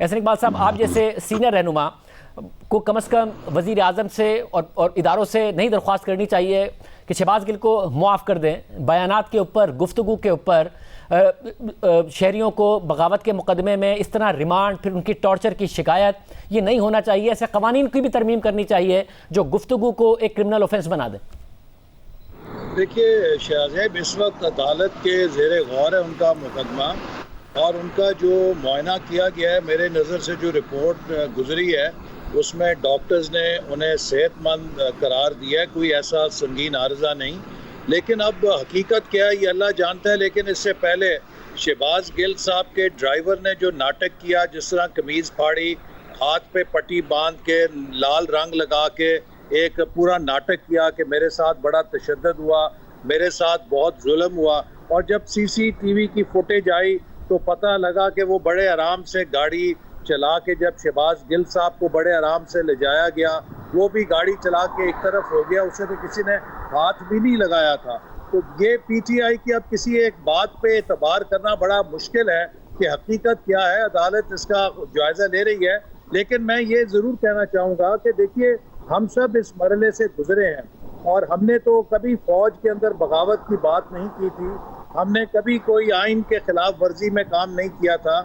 احسن اقبال صاحب، آپ جیسے سینئر رہنما کو کم از کم وزیر اعظم سے اور اداروں سے نہیں درخواست کرنی چاہیے کہ شہباز گل کو معاف کر دیں؟ بیانات کے اوپر، گفتگو کے اوپر شہریوں کو بغاوت کے مقدمے میں اس طرح ریمانڈ، پھر ان کی ٹارچر کی شکایت، یہ نہیں ہونا چاہیے۔ ایسے قوانین کی بھی ترمیم کرنی چاہیے جو گفتگو کو ایک کرمنل آفینس بنا دیں۔ دیکھیے شہزیب، اس وقت عدالت کے زیر غور ہے ان کا مقدمہ، اور ان کا جو معائنہ کیا گیا ہے، میرے نظر سے جو رپورٹ گزری ہے اس میں ڈاکٹرز نے انہیں صحت مند قرار دیا ہے، کوئی ایسا سنگین عارضہ نہیں۔ لیکن اب حقیقت کیا ہے یہ اللہ جانتا ہے۔ لیکن اس سے پہلے شہباز گل صاحب کے ڈرائیور نے جو ناٹک کیا، جس طرح قمیض پھاڑی، ہاتھ پہ پٹی باندھ کے، لال رنگ لگا کے ایک پورا ناٹک کیا کہ میرے ساتھ بڑا تشدد ہوا، میرے ساتھ بہت ظلم ہوا، اور جب سی سی ٹی وی کی فوٹیج آئی تو پتہ لگا کہ وہ بڑے آرام سے گاڑی چلا کے، جب شہباز گل صاحب کو بڑے آرام سے لے جایا گیا، وہ بھی گاڑی چلا کے ایک طرف ہو گیا، اسے تو کسی نے ہاتھ بھی نہیں لگایا تھا۔ تو یہ پی ٹی آئی کی اب کسی ایک بات پہ اعتبار کرنا بڑا مشکل ہے کہ حقیقت کیا ہے۔ عدالت اس کا جائزہ لے رہی ہے، لیکن میں یہ ضرور کہنا چاہوں گا کہ دیکھیے، ہم سب اس مرحلے سے گزرے ہیں، اور ہم نے تو کبھی فوج کے اندر بغاوت کی بات نہیں کی تھی، ہم نے کبھی کوئی آئین کے خلاف ورزی میں کام نہیں کیا تھا،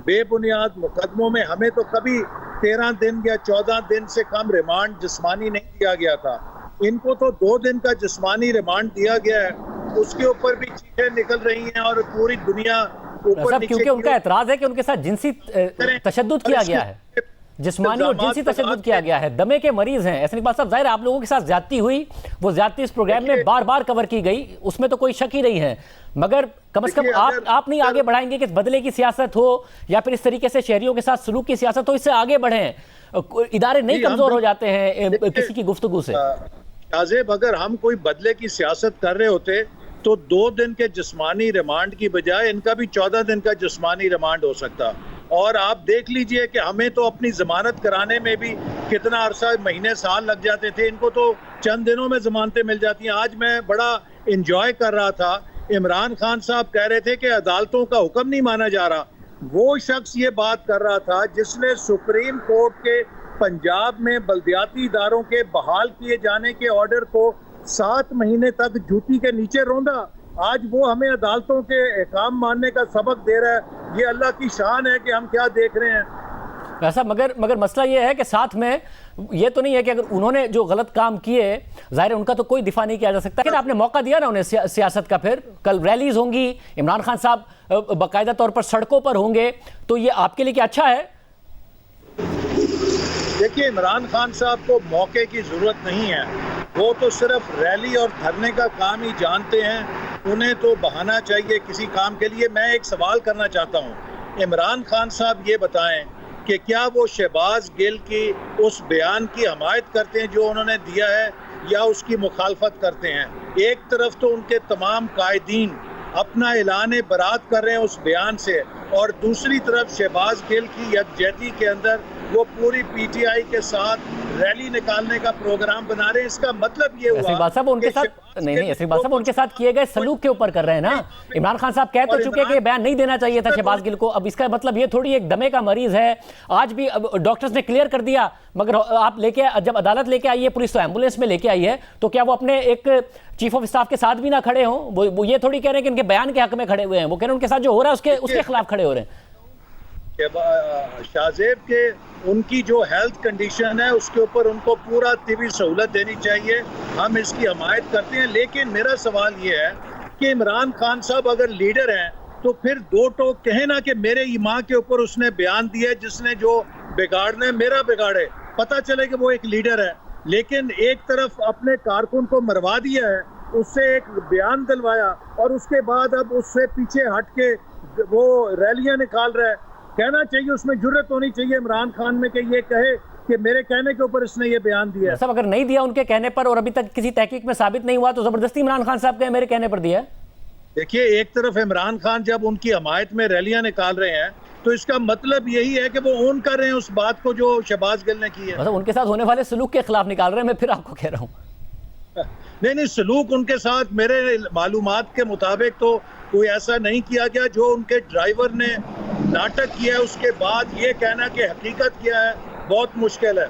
بے بنیاد مقدموں میں ہمیں تو کبھی 13 دن یا 14 دن سے کم ریمانڈ جسمانی نہیں دیا گیا تھا۔ ان کو تو 2 دن کا جسمانی ریمانڈ دیا گیا ہے، اس کے اوپر بھی چیزیں نکل رہی ہیں، اور پوری دنیا اوپر نیچے، کیونکہ ان کا اعتراض ہے کہ ان کے ساتھ جنسی تشدد کیا گیا ہے، جسمانی اور جنسی تشدد کیا گیا ہے، دمے کے مریض ہیں۔ احسن اقبال صاحب، ظاہر آپ لوگوں کے ساتھ زیادتی ہوئی، وہ زیادتی اس پروگرام میں بار بار کور کی گئی، اس میں تو کوئی شک ہی نہیں ہے، مگر کم از کم آپ نہیں آگے بڑھائیں گے کہ بدلے کی سیاست ہو یا پھر اس طریقے سے شہریوں کے ساتھ سلوک کی سیاست ہو، اس سے آگے بڑھیں؟ ادارے نہیں کمزور ہو جاتے ہیں کسی کی گفتگو سے؟ شاذیب، اگر ہم کوئی بدلے کی سیاست کر رہے ہوتے تو 2 دن کے جسمانی ریمانڈ کی بجائے ان کا بھی 14 دن کا جسمانی ریمانڈ ہو سکتا۔ اور آپ دیکھ لیجئے کہ ہمیں تو اپنی ضمانت کرانے میں بھی کتنا عرصہ، مہینے سال لگ جاتے تھے، ان کو تو چند دنوں میں ضمانتیں مل جاتی ہیں۔ آج میں بڑا انجوائے کر رہا تھا، عمران خان صاحب کہہ رہے تھے کہ عدالتوں کا حکم نہیں مانا جا رہا۔ وہ شخص یہ بات کر رہا تھا جس نے سپریم کورٹ کے پنجاب میں بلدیاتی اداروں کے بحال کیے جانے کے آرڈر کو 7 مہینے تک جوتی کے نیچے روندا۔ آج وہ ہمیں عدالتوں کے احکام ماننے کا سبق دے رہا ہے۔ یہ اللہ کی شان ہے کہ ہم کیا دیکھ رہے ہیں۔ ایسا مگر مسئلہ یہ ہے کہ ساتھ میں یہ تو نہیں ہے کہ اگر انہوں نے جو غلط کام کیے، ظاہر ہے ان کا تو کوئی دفاع نہیں کیا جا سکتا، لیکن آپ نے موقع دیا نا انہیں سیاست کا۔ پھر کل ریلیز ہوں گی، عمران خان صاحب باقاعدہ طور پر سڑکوں پر ہوں گے، تو یہ آپ کے لیے کیا اچھا ہے؟ دیکھیے، عمران خان صاحب کو موقع کی ضرورت نہیں ہے، وہ تو صرف ریلی اور دھرنے کا کام ہی جانتے ہیں، انہیں تو بہانہ چاہیے کسی کام کے لیے۔ میں ایک سوال کرنا چاہتا ہوں، عمران خان صاحب یہ بتائیں کہ کیا وہ شہباز گل کی اس بیان کی حمایت کرتے ہیں جو انہوں نے دیا ہے، یا اس کی مخالفت کرتے ہیں؟ ایک طرف تو ان کے تمام قائدین اپنا اعلان برات کر رہے ہیں اس بیان سے، اور دوسری طرف شہباز گل کی یکجہتی کے اندر وہ پوری پی ٹی آئی کے ساتھ ریلی نکالنے کا پروگرام بنا رہے ہیں۔ اس کا مطلب یہ ہوا ایسے صاحب ان کے ساتھ ایسے بات صاحب ان کے ساتھ کیے گئے سلوک کے اوپر کر رہے ہیں نا۔ عمران خان صاحب کہہ تو چکے کہ یہ بیان نہیں دینا چاہیے تھا شہباز گل کو، اب اس کا مطلب یہ تھوڑی ایک دمے کا مریض ہے۔ آج بھی ڈاکٹرز نے کلیئر کر دیا، مگر آپ لے کے جب عدالت لے کے آئی ہے، پولیس تو ایمبولینس میں لے کے آئی ہے، تو کیا وہ اپنے ایک چیف آف اسٹاف کے ساتھ بھی نہ کھڑے ہوں؟ وہ یہ تھوڑی کہہ رہے ہیں کہ ان کے بیان کے حق میں کھڑے ہوئے ہیں، وہ کہہ رہے ہیں ان کے ساتھ جو ہو رہا ہے اس کے خلاف کھڑے ہو رہے ہیں۔ شاذیب کے ان کی جو ہیلتھ کنڈیشن ہے اس کے اوپر ان کو پورا طبی سہولت دینی چاہیے، ہم اس کی حمایت کرتے ہیں۔ لیکن میرا سوال یہ ہے کہ عمران خان صاحب اگر لیڈر ہیں تو پھر 2 ٹوک کہیں نا کہ میرے ماں کے اوپر اس نے بیان دیا ہے، جس نے جو بگاڑنا ہے میرا بگاڑے، پتہ چلے کہ وہ ایک لیڈر ہے۔ لیکن ایک طرف اپنے کارکن کو مروا دیا ہے، اس سے ایک بیان دلوایا، اور اس کے بعد اب اس سے پیچھے ہٹ کے وہ ریلیاں نکال رہا ہے۔ کہنا چاہیے، اس میں جرت ہونی چاہیے عمران خان میں کہ یہ کہے کہ میرے کہنے کے اوپر اس نے یہ بیان دیا ہے۔ صاحب اگر نہیں دیا ان کے کہنے پر اور ابھی تک کسی تحقیق میں ثابت نہیں ہوا تو زبردستی عمران خان صاحب کہے میرے کہنے پر دیا ہے؟ دیکھیے، ایک طرف عمران خان جب ان کی حمایت میں ریلیاں نکال رہے ہیں تو اس کا مطلب یہی ہے کہ وہ اون کر رہے ہیں اس بات کو جو شہباز گل نے کی ہے۔ مطلب ان کے ساتھ ہونے والے سلوک کے خلاف نکال رہے ہیں، میں پھر آپ کو کہہ رہا ہوں۔ نہیں، سلوک ان کے ساتھ میرے معلومات کے مطابق تو کوئی ایسا نہیں کیا گیا۔ جو ان کے ڈرائیور نے ناٹک کیا ہے اس کے بعد یہ کہنا کہ حقیقت کیا ہے بہت مشکل ہے.